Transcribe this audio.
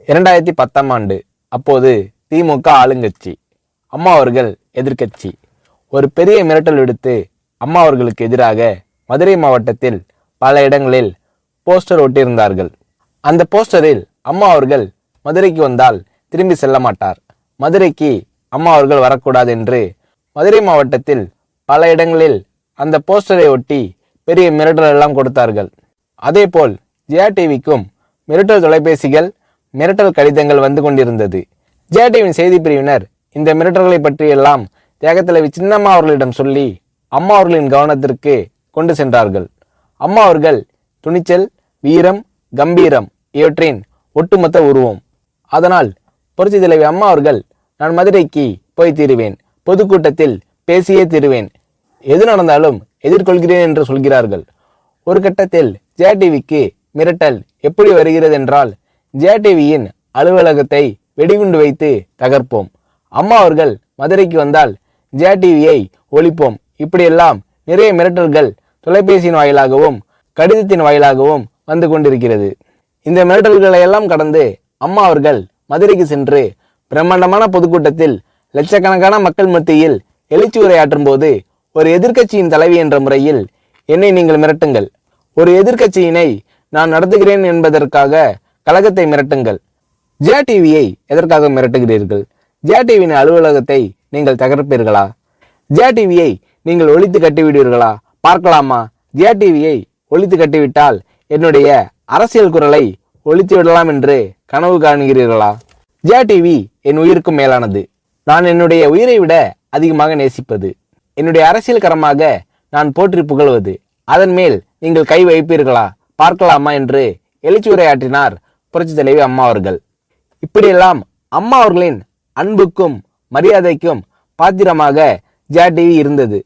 2010ஆம் ஆண்டு. அப்போது திமுக ஆளுங்கட்சி, அம்மா அவர்கள் எதிர்க்கட்சி. ஒரு பெரிய மிரட்டல் விடுத்து அம்மா அவர்களுக்கு எதிராக மதுரை மாவட்டத்தில் பல இடங்களில் போஸ்டர் ஒட்டியிருந்தார்கள். அந்த போஸ்டரில் அம்மா அவர்கள் மதுரைக்கு வந்தால் திரும்பி செல்ல மாட்டார், மதுரைக்கு அம்மா அவர்கள் வரக்கூடாது என்று மதுரை மாவட்டத்தில் பல இடங்களில் அந்த போஸ்டரை ஒட்டி பெரிய மிரட்டல் எல்லாம் கொடுத்தார்கள். அதேபோல் ஜெயா டிவிக்கும் மிரட்டல் தொலைபேசிகள், மிரட்டல் கடிதங்கள் வந்து கொண்டிருந்தது. ஜெயா டிவியின் செய்தி பிரிவினர் இந்த மிரட்டல்களை பற்றியெல்லாம் தியாகத்தலைவி சின்னம்மா அவர்களிடம் சொல்லி அம்மா அவர்களின் கவனத்திற்கு கொண்டு சென்றார்கள். அம்மா அவர்கள் துணிச்சல், வீரம், கம்பீரம் இவற்றின் ஒட்டுமொத்த உருவம். அதனால் புரட்சி தலைவி அம்மா அவர்கள், நான் மதுரைக்கு போய் தீருவேன், பொதுக்கூட்டத்தில் பேசியே தீருவேன், எது நடந்தாலும் எதிர்கொள்கிறேன் என்று சொல்கிறார்கள். ஒரு கட்டத்தில் ஜெயா டிவிக்கு மிரட்டல் எப்படி வருகிறது என்றால், ஜெயா டிவியின் அலுவலகத்தை வெடிகுண்டு வைத்து தகர்ப்போம், அம்மா அவர்கள் மதுரைக்கு வந்தால் ஜெயா டிவியை ஒழிப்போம், இப்படியெல்லாம் நிறைய மிரட்டல்கள் தொலைபேசியின் வாயிலாகவும் கடிதத்தின் வாயிலாகவும் வந்து கொண்டிருக்கிறது. இந்த மிரட்டல்களை எல்லாம் கடந்து அம்மா அவர்கள் மதுரைக்கு சென்று பிரம்மாண்டமான பொதுக்கூட்டத்தில் லட்சக்கணக்கான மக்கள் மத்தியில் எழுச்சி உரையாற்றும் போது, ஒரு எதிர்க்கட்சியின் தலைவி என்ற முறையில் என்னை நீங்கள் மிரட்டுங்கள், ஒரு எதிர்க்கட்சியினை நான் நடத்துகிறேன் என்பதற்காக கழகத்தை மிரட்டுங்கள், ஜெயா டிவியை எதற்காக மிரட்டுகிறீர்கள், ஜெயா டிவியின் அலுவலகத்தை நீங்கள் தகர்ப்பீர்களா, ஜெயா டிவியை நீங்கள் ஒழித்து கட்டிவிடுவீர்களா, பார்க்கலாமா, ஜெயா டிவியை ஒழித்து கட்டிவிட்டால் என்னுடைய அரசியல் குரலை ஒழித்து விடலாம் என்று கனவு காணுகிறீர்களா? ஜெயா டிவி என் உயிருக்கும் மேலானது, நான் என்னுடைய உயிரை விட அதிகமாக நேசிப்பது, என்னுடைய அரசியல் கரமாக நான் போற்றி புகழ்வது, அதன் மேல் நீங்கள் கை வைப்பீர்களா, பார்க்கலாமா என்று எழுச்சி உரையாற்றினார் புரட்சி தலைவி அம்மா அவர்கள். இப்படியெல்லாம் அம்மா அவர்களின் அன்புக்கும் மரியாதைக்கும் பாத்திரமாக ஜெயா டிவி இருந்தது.